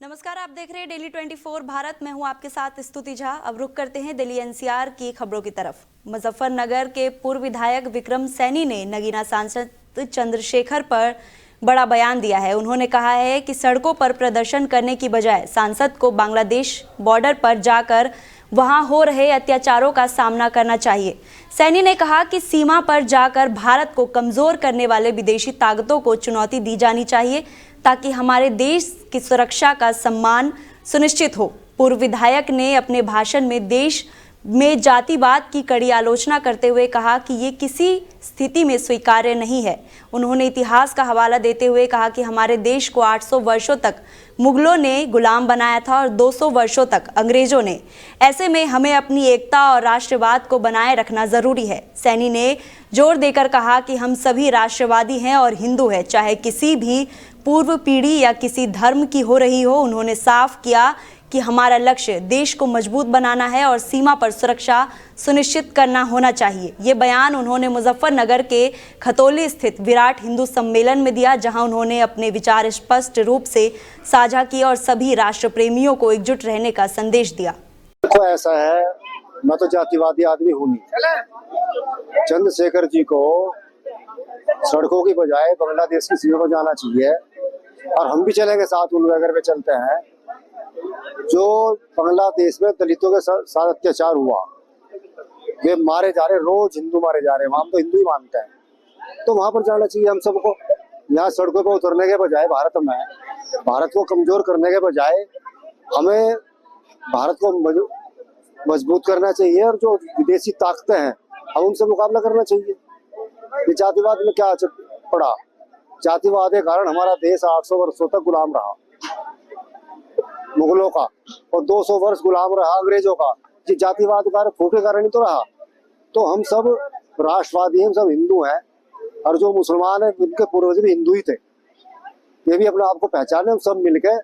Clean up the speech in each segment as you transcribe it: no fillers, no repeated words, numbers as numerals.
नमस्कार, आप देख रहे हैं डेली 24 भारत। मैं हूं आपके साथ स्तुति झा। अब रुक करते हैं दिल्ली एनसीआर की खबरों की तरफ। मुजफ्फरनगर के पूर्व विधायक विक्रम सैनी ने नगीना सांसद चंद्रशेखर पर बड़ा बयान दिया है। उन्होंने कहा है कि सड़कों पर प्रदर्शन करने की बजाय सांसद को बांग्लादेश बॉर्डर पर जाकर वहां हो रहे अत्याचारों का सामना करना चाहिए। सैनी ने कहा कि सीमा पर जाकर भारत को कमजोर करने वाले विदेशी ताकतों को चुनौती दी जानी चाहिए ताकि हमारे देश की सुरक्षा का सम्मान सुनिश्चित हो। पूर्व विधायक ने अपने भाषण में देश में जातिवाद की कड़ी आलोचना करते हुए कहा कि ये किसी स्थिति में स्वीकार्य नहीं है। उन्होंने इतिहास का हवाला देते हुए कहा कि हमारे देश को 800 वर्षों तक मुगलों ने गुलाम बनाया था और 200 वर्षों तक अंग्रेजों ने। ऐसे में हमें अपनी एकता और राष्ट्रवाद को बनाए रखना जरूरी है। सैनी ने जोर देकर कहा कि हम सभी राष्ट्रवादी हैं और हिंदू हैं, चाहे किसी भी पूर्व पीढ़ी या किसी धर्म की हो रही हो। उन्होंने साफ किया कि हमारा लक्ष्य देश को मजबूत बनाना है और सीमा पर सुरक्षा सुनिश्चित करना होना चाहिए। ये बयान उन्होंने मुजफ्फरनगर के खतौली स्थित विराट हिंदू सम्मेलन में दिया, जहां उन्होंने अपने विचार स्पष्ट रूप से साझा किए और सभी राष्ट्र प्रेमियों को एकजुट रहने का संदेश दिया। देखो, ऐसा है, मैं तो जातिवादी आदमी हूँ नहीं। चंद्रशेखर जी को सड़कों की बजाय बांग्लादेश की सीमा पर जाना चाहिए और हम भी चलेंगे साथ उन वगैरह पे चलते हैं। जो बांग्लादेश में दलितों के साथ अत्याचार हुआ, वे मारे जा रहे, रोज हिंदू मारे जा रहे हैं, हम तो हिंदू ही मानते हैं, तो वहां पर जाना चाहिए हम सबको। यहाँ सड़कों पर उतरने के बजाय भारत को कमजोर करने के बजाय हमें भारत को मजबूत करना चाहिए और जो विदेशी ताकतें हैं हम उनसे मुकाबला करना चाहिए। ये जातिवाद में क्या पड़ा? जातिवाद के कारण हमारा देश 800 वर्षों तक गुलाम रहा मुगलों का और 200 वर्ष गुलाम रहा अंग्रेजों का। ये जातिवाद का फूट के कारण ही तो रहा। तो हम सब राष्ट्रवादी हैं, हम सब हिंदू हैं और जो मुसलमान हैं उनके पूर्वज भी हिंदू ही थे। ये भी अपने आप को पहचाने, हम सब मिलकर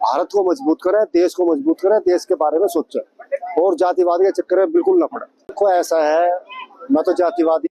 भारत को मजबूत करें, देश को मजबूत करें, देश के बारे में सोचें और जातिवाद के चक्कर में बिल्कुल न पड़े। देखो, ऐसा है, मैं तो जातिवादी।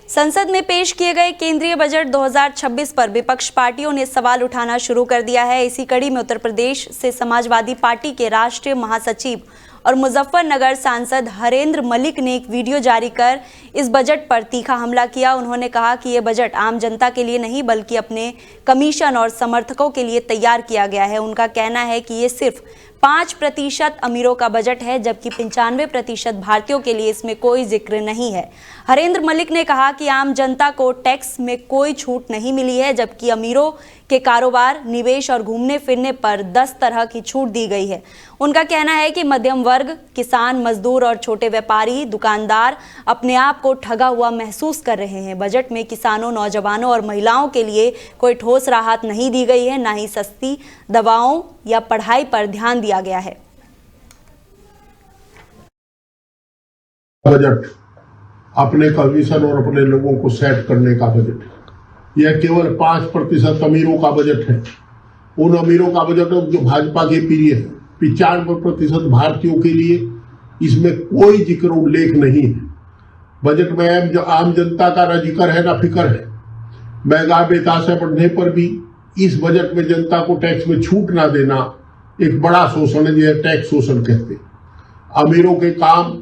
संसद में पेश किए गए केंद्रीय बजट 2026 पर विपक्ष पार्टियों ने सवाल उठाना शुरू कर दिया है। इसी कड़ी में उत्तर प्रदेश से समाजवादी पार्टी के राष्ट्रीय महासचिव और मुजफ्फरनगर सांसद हरेंद्र मलिक ने एक वीडियो जारी कर इस बजट पर तीखा हमला किया। उन्होंने कहा कि यह बजट आम जनता के लिए नहीं बल्कि अपने कमीशन और समर्थकों के लिए तैयार किया गया है। उनका कहना है कि ये सिर्फ 5% अमीरों का बजट है, जबकि 95% भारतीयों के लिए इसमें कोई जिक्र नहीं है। हरेंद्र मलिक ने कहा कि आम जनता को टैक्स में कोई छूट नहीं मिली है, जबकि अमीरों के कारोबार, निवेश और घूमने फिरने पर 10 तरह की छूट दी गई है। उनका कहना है कि मध्यम वर्ग, किसान, मजदूर और छोटे व्यापारी, दुकानदार अपने आप को ठगा हुआ महसूस कर रहे हैं। बजट में किसानों, नौजवानों और महिलाओं के लिए कोई ठोस राहत नहीं दी गई है, न ही सस्ती दवाओं या पढ़ाई पर ध्यान दिया गया है। बजट अपने कमीशन और अपने लोगों को सेट करने का बजट है। यह केवल 5% अमीरों का बजट है। उन अमीरों का बजट है जो भाजपा के प्रिय है। 95% भारतीयों के लिए इसमें कोई जिक्र उल्लेख नहीं है। बजट में जो आम जनता का न जिक्र है न फिक्र है। महंगाई बेतहाशा बढ़ने पर भी इस बजट में जनता को टैक्स में छूट ना देना एक बड़ा शोषण है, जिसे टैक्स शोषण कहते हैं। अमीरों के काम,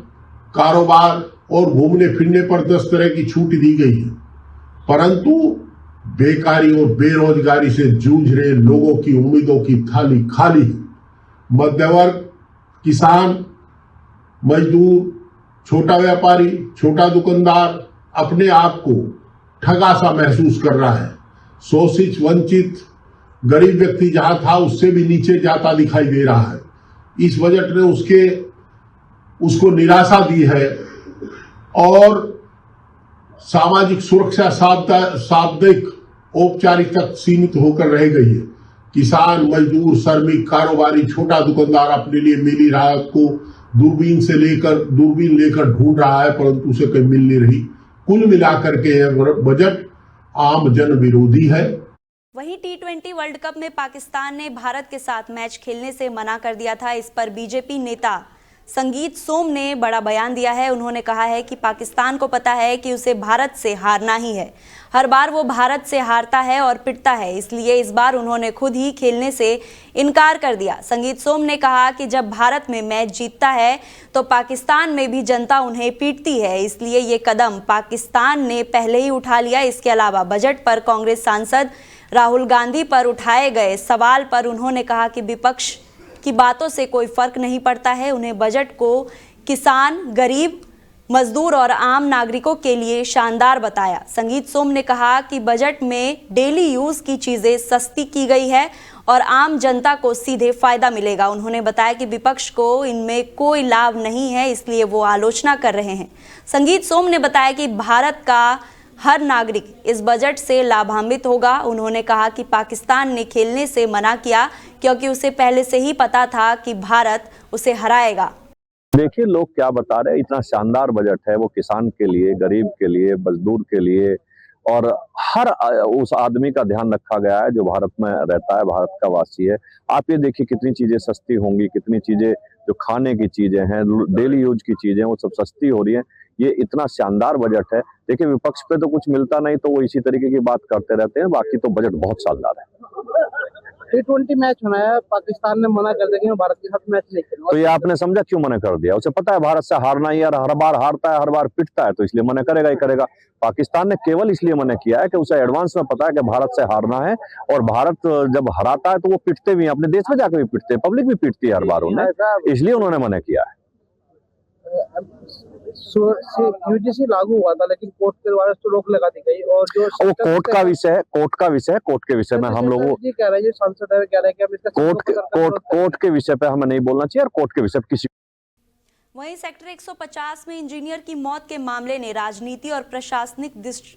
कारोबार और घूमने फिरने पर 10 तरह की छूट दी गई है, परंतु बेकारी और बेरोजगारी से जूझ रहे लोगों की उम्मीदों की थाली खाली है। मध्य वर्ग, किसान, मजदूर, छोटा व्यापारी, छोटा दुकानदार अपने आप को ठगा सा महसूस कर रहा है। शोषित, वंचित गरीब व्यक्ति जहां था उससे भी नीचे जाता दिखाई दे रहा है। इस बजट ने उसको निराशा दी है और सामाजिक सुरक्षा शाब्दिक औपचारिक तक सीमित होकर रह गई है। किसान, मजदूर, श्रमिक, कारोबारी, छोटा दुकानदार अपने लिए मिली राहत को दूरबीन लेकर ढूंढ रहा है, परंतु उसे कहीं मिल नहीं रही। कुल मिलाकर के यह बजट आम जन विरोधी है। वहीं T20 वर्ल्ड कप में पाकिस्तान ने भारत के साथ मैच खेलने से मना कर दिया था। इस पर बीजेपी नेता संगीत सोम ने बड़ा बयान दिया है। उन्होंने कहा है कि पाकिस्तान को पता है कि उसे भारत से हारना ही है। हर बार वो भारत से हारता है और पिटता है, इसलिए इस बार उन्होंने खुद ही खेलने से इनकार कर दिया। संगीत सोम ने कहा कि जब भारत में मैच जीतता है तो पाकिस्तान में भी जनता उन्हें पीटती है, इसलिए ये कदम पाकिस्तान ने पहले ही उठा लिया। इसके अलावा बजट पर कांग्रेस सांसद राहुल गांधी पर उठाए गए सवाल पर उन्होंने कहा कि विपक्ष की बातों से कोई फर्क नहीं पड़ता है। उन्हें बजट को किसान, गरीब, मजदूर और आम नागरिकों के लिए शानदार बताया। संगीत सोम ने कहा कि बजट में डेली यूज की चीजें सस्ती की गई है और आम जनता को सीधे फायदा मिलेगा। उन्होंने बताया कि विपक्ष को इनमें कोई लाभ नहीं है, इसलिए वो आलोचना कर रहे हैं। संगीत सोम ने बताया कि भारत का हर नागरिक इस बजट से लाभान्वित होगा। उन्होंने कहा कि पाकिस्तान ने खेलने से मना किया क्योंकि उसे पहले से ही पता था कि भारत उसे हराएगा। देखिए लोग क्या बता रहे हैं, इतना शानदार बजट है, वो किसान के लिए, गरीब के लिए, मजदूर के लिए और हर उस आदमी का ध्यान रखा गया है जो भारत में रहता है, भारत का वासी है। आप ये देखिए कितनी चीजें सस्ती होंगी, कितनी चीजें जो खाने की चीजें हैं, डेली यूज की चीजें, वो सब सस्ती हो रही हैं। ये इतना शानदार बजट है। देखिए विपक्ष पे तो कुछ मिलता नहीं तो वो इसी तरीके की बात करते रहते हैं, बाकी तो बजट बहुत शानदार है। T20 मैच होना है, पाकिस्तान ने मना कर दिया कि भारत के साथ मैच नहीं खेलूंगा। तो ये आपने समझा क्यों मना कर दिया? उसे पता है भारत से हारना ही, यार हर बार हारता है, हर बार पिटता है, तो इसलिए मना करेगा ही करेगा। पाकिस्तान ने केवल इसलिए मना किया है कि उसे एडवांस में पता है कि भारत से हारना है और भारत जब हराता है तो वो पिटते भी हैं, अपने देश में जाकर भी पिटते हैं, पब्लिक भी पिटती है हर बार उन्हें, इसलिए उन्होंने मना किया है। यूजीसी लागू हुआ था लेकिन कोर्ट के द्वारा तो रोक लगा दी गई और जो वो कोर्ट का विषय है, कोर्ट के विषय में हम लोग कह रहे हैं, सांसद कह रहे हैं कि अब इसका कोर्ट के विषय पे हमें नहीं बोलना चाहिए और कोर्ट के विषय पे किसी। वहीं सेक्टर 150 में इंजीनियर की मौत के मामले ने राजनीति और प्रशासनिक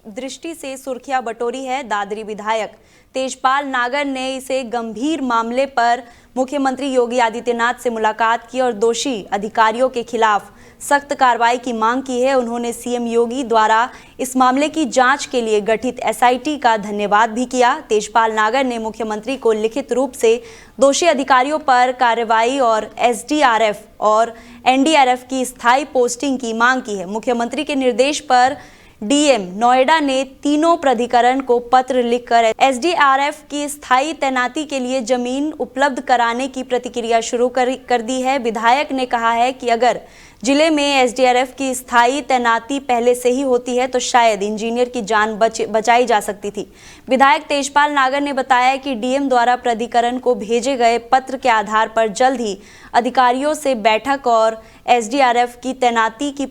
दृष्टि से सुर्खियां बटोरी है। दादरी विधायक तेजपाल नागर ने इसे गंभीर मामले पर मुख्यमंत्री योगी आदित्यनाथ से मुलाकात की और दोषी अधिकारियों के खिलाफ सख्त कार्रवाई की मांग की है। उन्होंने सीएम योगी द्वारा इस मामले की जांच के लिए गठित एसआईटी का धन्यवाद भी किया। तेजपाल नागर ने मुख्यमंत्री को लिखित रूप से दोषी अधिकारियों पर कार्रवाई और एसडीआरएफ और एनडीआरएफ की स्थायी पोस्टिंग की मांग की है। मुख्यमंत्री के निर्देश पर डीएम नोएडा ने तीनों प्राधिकरण को पत्र लिखकर एसडीआरएफ की स्थायी तैनाती के लिए जमीन उपलब्ध कराने की प्रक्रिया शुरू कर दी है। विधायक ने कहा है कि अगर जिले में एसडीआरएफ की स्थायी तैनाती पहले से ही होती है तो शायद इंजीनियर की जान बचाई जा सकती थी। विधायक तेजपाल नागर ने बताया कि डीएम द्वारा प्राधिकरण को भेजे गए पत्र के आधार पर जल्द ही अधिकारियों से बैठक और एसडीआरएफ की तैनाती की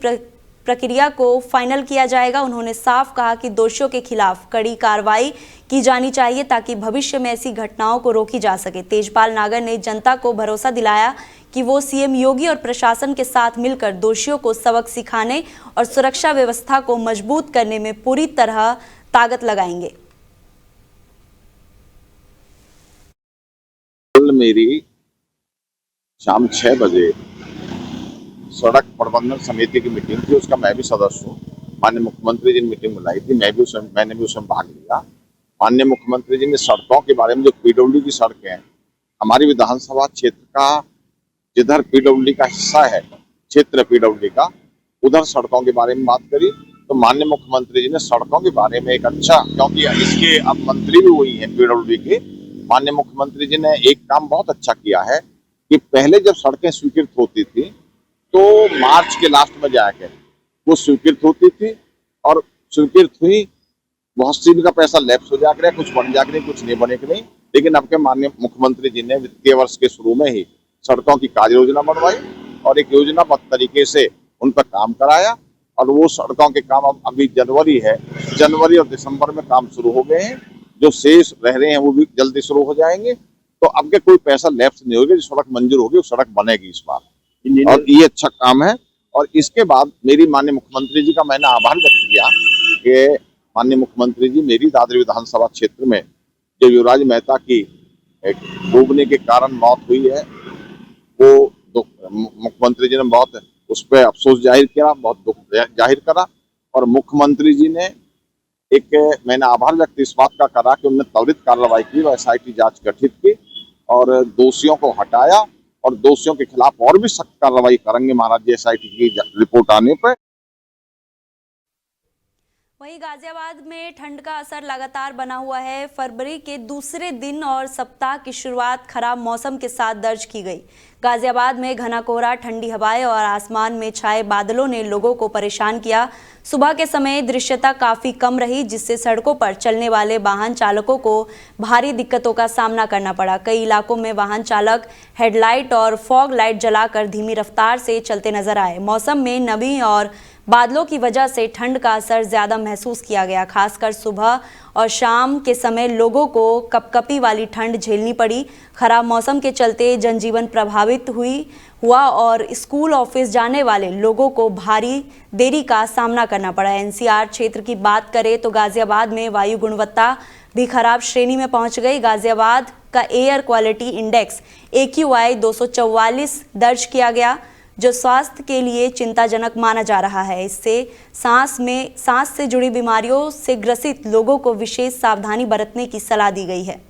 प्रक्रिया को फाइनल किया जाएगा। उन्होंने साफ कहा कि दोषियों के खिलाफ कड़ी कार्रवाई की जानी चाहिए ताकि भविष्य में ऐसी घटनाओं को रोकी जा सके। तेजपाल नागर ने जनता को भरोसा दिलाया कि वो सीएम योगी और प्रशासन के साथ मिलकर दोषियों को सबक सिखाने और सुरक्षा व्यवस्था को मजबूत करने में पूरी तरह ताकत लगाएंगे। कल मेरी शाम 6 बजे सड़क प्रबंधन समिति की मीटिंग थी, उसका मैं भी सदस्य हूँ। माननीय मुख्यमंत्री जी ने मीटिंग बुलाई थी, मैंने भी उसमें भाग लिया। माननीय मुख्यमंत्री जी ने सड़कों के बारे में, जो पीडब्ल्यूडी की सड़कें हैं, हमारी विधानसभा क्षेत्र का जिधर पीडब्ल्यूडी का हिस्सा है, क्षेत्र पीडब्ल्यूडी का, उधर सड़कों के बारे में बात करी। तो माननीय मुख्यमंत्री जी ने सड़कों के बारे में एक अच्छा, क्योंकि इसके अब मंत्री भी हुई हैं पीडब्ल्यूडी के, माननीय मुख्यमंत्री जी ने एक काम बहुत अच्छा किया है कि पहले जब सड़कें स्वीकृत होती थी तो मार्च के लास्ट में जाकर वो स्वीकृत होती थी और स्वीकृत हुई, बहुत सी का पैसा लैप्स हो जाकर, कुछ बन जाकर, कुछ नहीं बने कि नहीं। लेकिन अब के माननीय मुख्यमंत्री जी ने वित्तीय वर्ष के शुरू में ही सड़कों की कार्य योजना बनवाई और एक योजनाबद्ध तरीके से उन पर काम कराया और वो सड़कों के काम अब अभी जनवरी और दिसंबर में काम शुरू हो गए हैं। जो शेष रह रहे हैं वो भी जल्दी शुरू हो जाएंगे। तो अब के कोई पैसा लैप्स नहीं होगा, जो सड़क मंजूर होगी वो सड़क बनेगी इस बार, और ये अच्छा काम है। और इसके बाद मेरी माननीय मुख्यमंत्री जी का मैंने आभार व्यक्त किया कि माननीय मुख्यमंत्री जी, मेरी दादरी विधानसभा क्षेत्र में जो युवराज मेहता की डूबने के कारण मौत हुई है, वो मुख्यमंत्री जी ने बहुत उस पर अफसोस जाहिर किया, बहुत दुख जाहिर करा। और मुख्यमंत्री जी ने मैंने आभार व्यक्त इस बात का करा कि उन्होंने त्वरित कार्रवाई की, एसआईटी जांच गठित की और दोषियों को हटाया और दोषियों के खिलाफ और भी सख्त कार्रवाई करेंगे महाराज SIT की रिपोर्ट आने पर। वहीं गाजियाबाद में ठंड का असर लगातार बना हुआ है। फरवरी के दूसरे दिन और सप्ताह की शुरुआत खराब मौसम के साथ दर्ज की गई। गाजियाबाद में घना कोहरा, ठंडी हवाएं और आसमान में छाए बादलों ने लोगों को परेशान किया। सुबह के समय दृश्यता काफी कम रही, जिससे सड़कों पर चलने वाले वाहन चालकों को भारी दिक्कतों का सामना करना पड़ा। कई इलाकों में वाहन चालक हेडलाइट और फॉग लाइट जलाकर धीमी रफ्तार से चलते नजर आए। मौसम में नमी और बादलों की वजह से ठंड का असर ज्यादा महसूस किया गया। खासकर सुबह और शाम के समय लोगों को कपकपी वाली ठंड झेलनी पड़ी। खराब मौसम के चलते जनजीवन प्रभावित हुआ और स्कूल ऑफिस जाने वाले लोगों को भारी देरी का सामना करना पड़ा। NCR क्षेत्र की बात करें तो गाजियाबाद में वायु गुणवत्ता भी खराब श्रेणी में पहुंच गई। गाजियाबाद का एयर क्वालिटी इंडेक्स AQI 244 दर्ज किया गया, जो स्वास्थ्य के लिए चिंताजनक माना जा रहा है। इससे सांस से जुड़ी बीमारियों से ग्रसित लोगों को विशेष सावधानी बरतने की सलाह दी गई है।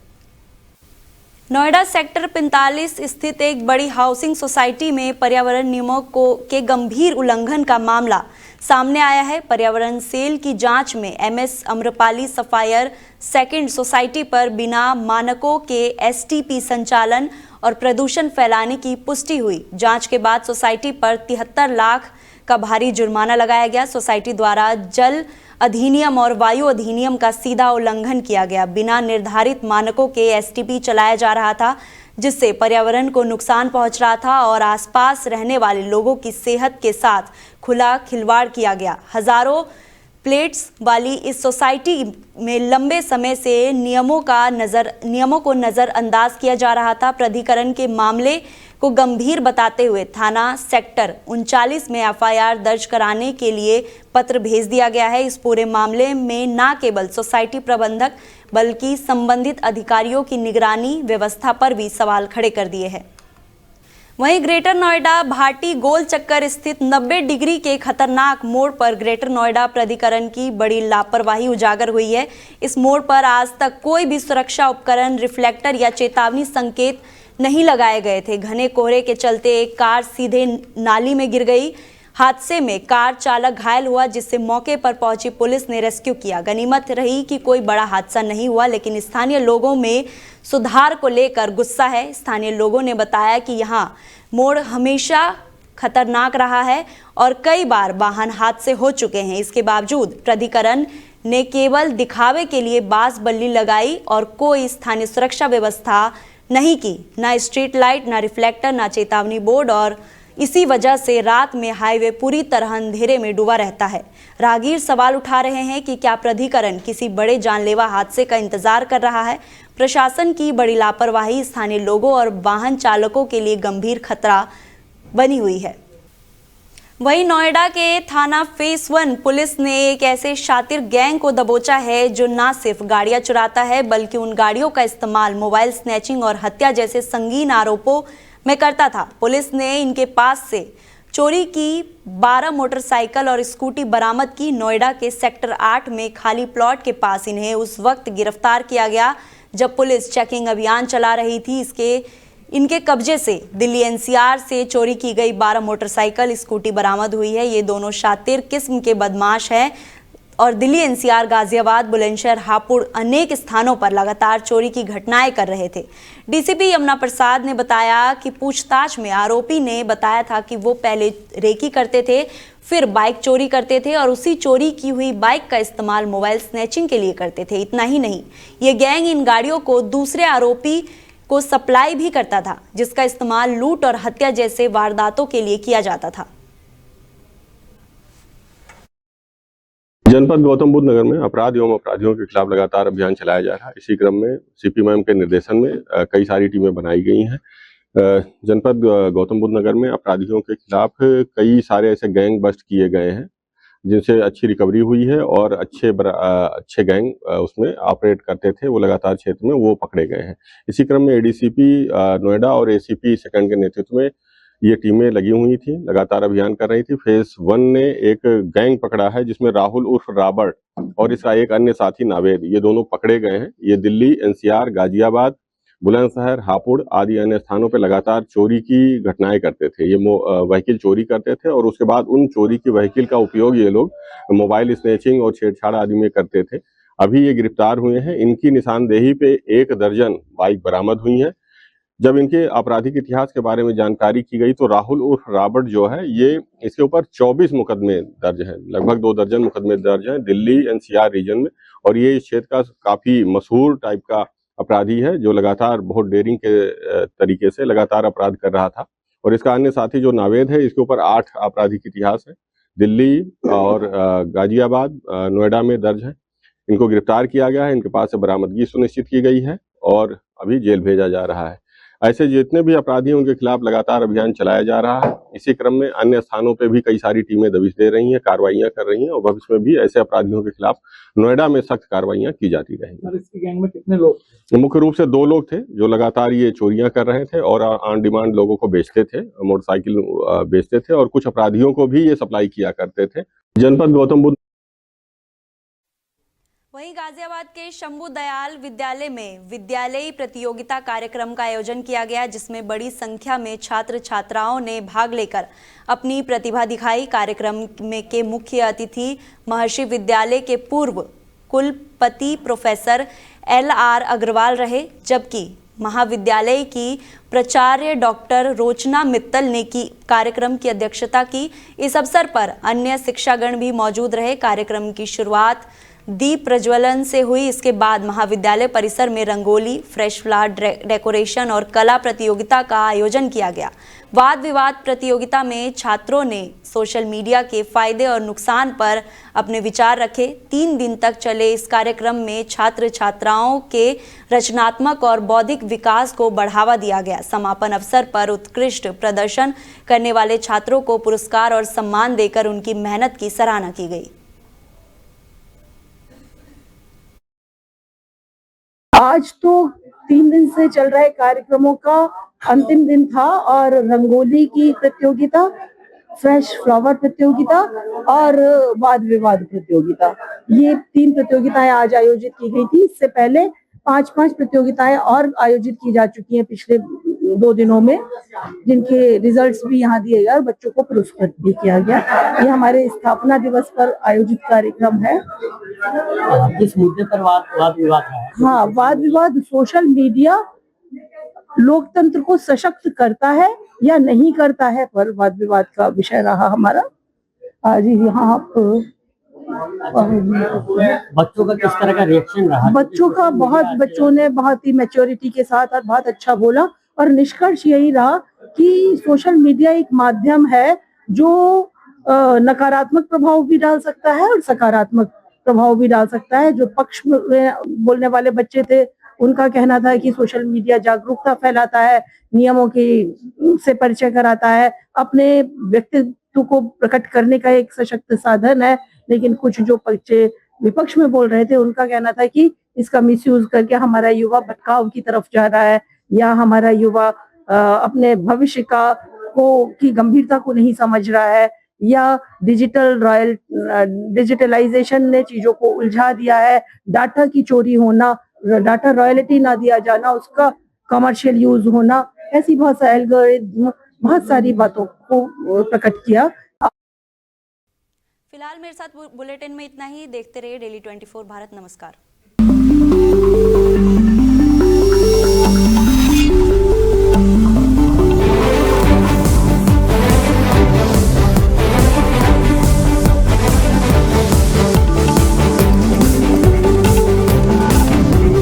नोएडा सेक्टर 45 स्थित एक बड़ी हाउसिंग सोसाइटी में पर्यावरण नियमों के गंभीर उल्लंघन का मामला सामने आया है। पर्यावरण सेल की जांच में MS Amrapali sapphire second society पर बिना मानकों के STP संचालन और प्रदूषण फैलाने की पुष्टि हुई। जांच के बाद सोसाइटी पर 73 लाख का भारी जुर्माना लगाया गया। सोसाइटी द्वारा जल अधिनियम और वायु अधिनियम का सीधा उल्लंघन किया गया। बिना निर्धारित मानकों के STP चलाया जा रहा था, जिससे पर्यावरण को नुकसान पहुंच रहा था और आसपास रहने वाले लोगों की सेहत के साथ खुला खिलवाड़ किया गया। हजारों प्लेट्स वाली इस सोसाइटी में लंबे समय से नियमों को नजरअंदाज किया जा रहा था। प्राधिकरण के मामले को गंभीर बताते हुए थाना सेक्टर 39 में FIR दर्ज कराने के लिए पत्र भेज दिया गया है। इस पूरे मामले में न केवल सोसाइटी प्रबंधक बल्कि संबंधित अधिकारियों की निगरानी व्यवस्था पर भी सवाल खड़े कर दिए हैं। वहीं ग्रेटर नोएडा भाटी गोल चक्कर स्थित 90 डिग्री के खतरनाक मोड़ पर ग्रेटर नोएडा प्राधिकरण की बड़ी लापरवाही उजागर हुई है। इस मोड़ पर आज तक कोई भी सुरक्षा उपकरण, रिफ्लेक्टर या चेतावनी संकेत नहीं लगाए गए थे। घने कोहरे के चलते एक कार सीधे नाली में गिर गई। हादसे में कार चालक घायल हुआ, जिससे मौके पर पहुंची पुलिस ने रेस्क्यू किया। गनीमत रही कि कोई बड़ा हादसा नहीं हुआ, लेकिन स्थानीय लोगों में सुधार को लेकर गुस्सा है। स्थानीय लोगों ने बताया कि यहां मोड़ हमेशा खतरनाक रहा है और कई बार वाहन हादसे हो चुके हैं। इसके बावजूद प्राधिकरण ने केवल दिखावे के लिए बांस बल्ली लगाई और कोई स्थानीय सुरक्षा व्यवस्था नहीं की। ना स्ट्रीट लाइट, ना रिफ्लेक्टर, ना चेतावनी बोर्ड, और इसी वजह से रात में हाईवे पूरी तरह अंधेरे में डूबा रहता है। राहगीर सवाल उठा रहे हैं कि क्या प्राधिकरण किसी बड़े जानलेवा हादसे का इंतजार कर रहा है। प्रशासन की बड़ी लापरवाही स्थानीय लोगों और वाहन चालकों के लिए गंभीर खतरा बनी हुई है। वहीं नोएडा के थाना फेस 1 पुलिस ने एक ऐसे शातिर गैंग को दबोचा है जो न सिर्फ गाड़ियां चुराता है, बल्कि उन गाड़ियों का इस्तेमाल मोबाइल स्नैचिंग और हत्या जैसे संगीन आरोपों में करता था। पुलिस ने इनके पास से चोरी की 12 मोटरसाइकिल और स्कूटी बरामद की। नोएडा के सेक्टर 8 में खाली प्लॉट के पास इन्हें उस वक्त गिरफ्तार किया गया जब पुलिस चेकिंग अभियान चला रही थी। इनके कब्जे से दिल्ली NCR से चोरी की गई 12 मोटरसाइकिल, स्कूटी बरामद हुई है। ये दोनों शातिर किस्म के बदमाश हैं और दिल्ली NCR, गाजियाबाद, बुलंदशहर, हापुड़ अनेक स्थानों पर लगातार चोरी की घटनाएं कर रहे थे। DCP यमुना प्रसाद ने बताया कि पूछताछ में आरोपी ने बताया था कि वो पहले रेकी करते थे, फिर बाइक चोरी करते थे और उसी चोरी की हुई बाइक का इस्तेमाल मोबाइल स्नैचिंग के लिए करते थे। इतना ही नहीं, ये गैंग इन गाड़ियों को दूसरे आरोपी को सप्लाई भी करता था, जिसका इस्तेमाल लूट और हत्या जैसे वारदातों के लिए किया जाता था। जनपद गौतम बुद्ध नगर में अपराध एवं अपराधियों के खिलाफ लगातार अभियान चलाया जा रहा है। इसी क्रम में CP मैम के निर्देशन में कई सारी टीमें बनाई गई हैं। जनपद गौतम बुद्ध नगर में अपराधियों के खिलाफ कई सारे ऐसे गैंग बस्ट किए गए हैं जिनसे अच्छी रिकवरी हुई है और अच्छे गैंग उसमें ऑपरेट करते थे, वो लगातार क्षेत्र में वो पकड़े गए हैं। इसी क्रम में ADCP नोएडा और ACP सेकंड के नेतृत्व में ये टीमें लगी हुई थी, लगातार अभियान कर रही थी। फेज 1 ने एक गैंग पकड़ा है जिसमें राहुल उर्फ रॉबर्ट और इसका एक अन्य साथी नावेद, ये दोनों पकड़े गए हैं। ये दिल्ली NCR, गाजियाबाद बुलंदशहर, हापुड़ आदि अन्य स्थानों पर लगातार चोरी की घटनाएं करते थे। ये व्हीकल चोरी करते थे और उसके बाद उन चोरी की व्हीकल का उपयोग ये लोग मोबाइल स्नैचिंग और छेड़छाड़ आदि में करते थे। अभी ये गिरफ्तार हुए हैं। इनकी निशानदेही पे 1 दर्जन बाइक बरामद हुई हैं। जब इनके आपराधिक इतिहास के बारे में जानकारी की गई तो राहुल उर्फ रॉबर्ट जो है, ये इसके ऊपर 24 मुकदमे दर्ज हैं, लगभग 2 दर्जन मुकदमे दर्ज हैं दिल्ली एनसीआर रीजन में। और ये इस क्षेत्र का काफी मशहूर टाइप का अपराधी है जो लगातार बहुत डेयरिंग के तरीके से लगातार अपराध कर रहा था। और इसका अन्य साथी जो नावेद है, इसके ऊपर 8 आपराधिक इतिहास है, दिल्ली और गाजियाबाद, नोएडा में दर्ज है। इनको गिरफ्तार किया गया है, इनके पास से बरामदगी सुनिश्चित की गई है और अभी जेल भेजा जा रहा है। ऐसे जितने भी अपराधी हैं उनके खिलाफ लगातार अभियान चलाया जा रहा है। इसी क्रम में अन्य स्थानों पे भी कई सारी टीमें दबिश दे रही हैं, कार्रवाइयां कर रही हैं और भविष्य में भी ऐसे अपराधियों के खिलाफ नोएडा में सख्त कार्रवाइयां की जाती रहेंगी। और इसकी गैंग में कितने लोग? मुख्य रूप से 2 लोग थे जो लगातार ये चोरियां कर रहे थे और ऑन डिमांड लोगों को बेचते थे, मोटरसाइकिल बेचते थे और कुछ अपराधियों को भी ये सप्लाई किया करते थे। जनपद गौतम बुद्ध। वहीं गाजियाबाद के शंभू दयाल विद्यालय में विद्यालयी प्रतियोगिता कार्यक्रम का आयोजन किया गया, जिसमें बड़ी संख्या में छात्र छात्राओं ने भाग लेकर अपनी प्रतिभा दिखाई। कार्यक्रम में के मुख्य अतिथि महर्षि विद्यालय के पूर्व कुलपति प्रोफेसर LR अग्रवाल रहे, जबकि महाविद्यालय की प्राचार्य डॉक्टर रोचना मित्तल ने कार्यक्रम की अध्यक्षता की। इस अवसर पर अन्य शिक्षागण भी मौजूद रहे। कार्यक्रम की शुरुआत दीप प्रज्वलन से हुई। इसके बाद महाविद्यालय परिसर में रंगोली, फ्रेश फ्लावर डेकोरेशन और कला प्रतियोगिता का आयोजन किया गया। वाद विवाद प्रतियोगिता में छात्रों ने सोशल मीडिया के फायदे और नुकसान पर अपने विचार रखे। 3 दिन तक चले इस कार्यक्रम में छात्र छात्राओं के रचनात्मक और बौद्धिक विकास को बढ़ावा दिया गया। समापन अवसर पर उत्कृष्ट प्रदर्शन करने वाले छात्रों को पुरस्कार और सम्मान देकर उनकी मेहनत की सराहना की गई। आज तो 3 दिन से चल रहे कार्यक्रमों का अंतिम दिन था और रंगोली की प्रतियोगिता, फ्रेश फ्लावर प्रतियोगिता और वाद विवाद प्रतियोगिता, ये 3 प्रतियोगिताएं आज आयोजित की गई थी। इससे पहले 5 प्रतियोगिताएं और आयोजित की जा चुकी हैं पिछले 2 दिनों में, जिनके रिजल्ट्स भी यहाँ दिए गए और बच्चों को पुरस्कृत भी किया गया। ये हमारे स्थापना दिवस पर आयोजित कार्यक्रम है। किस मुद्दे पर वाद विवाद है? हाँ, वाद विवाद सोशल मीडिया लोकतंत्र को सशक्त करता है या नहीं करता है पर वाद विवाद का विषय रहा हमारा आज यहाँ। बच्चों का किस तरह का रिएक्शन रहा? बच्चों ने बहुत ही मैच्योरिटी के साथ और बहुत अच्छा बोला और निष्कर्ष यही रहा कि सोशल मीडिया एक माध्यम है जो नकारात्मक प्रभाव भी डाल सकता है और सकारात्मक प्रभाव भी डाल सकता है। जो पक्ष में बोलने वाले बच्चे थे, उनका कहना था कि सोशल मीडिया जागरूकता फैलाता है, नियमों की से परिचय कराता है, अपने व्यक्तित्व को प्रकट करने का एक सशक्त साधन है। लेकिन कुछ जो बच्चे विपक्ष में बोल रहे थे, उनका कहना था कि इसका मिसयूज करके हमारा युवा भटकाव की तरफ जा रहा है या हमारा युवा अपने भविष्य की गंभीरता को नहीं समझ रहा है या डिजिटलाइजेशन ने चीजों को उलझा दिया है। डाटा की चोरी होना, डाटा रॉयल्टी ना दिया जाना, उसका कमर्शियल यूज होना, ऐसी बहुत सारी एल्गोरिथम, बहुत सारी बातों को प्रकट किया। फिलहाल मेरे साथ बुलेटिन में इतना ही। देखते रहिए डेली 24 भारत। नमस्कार।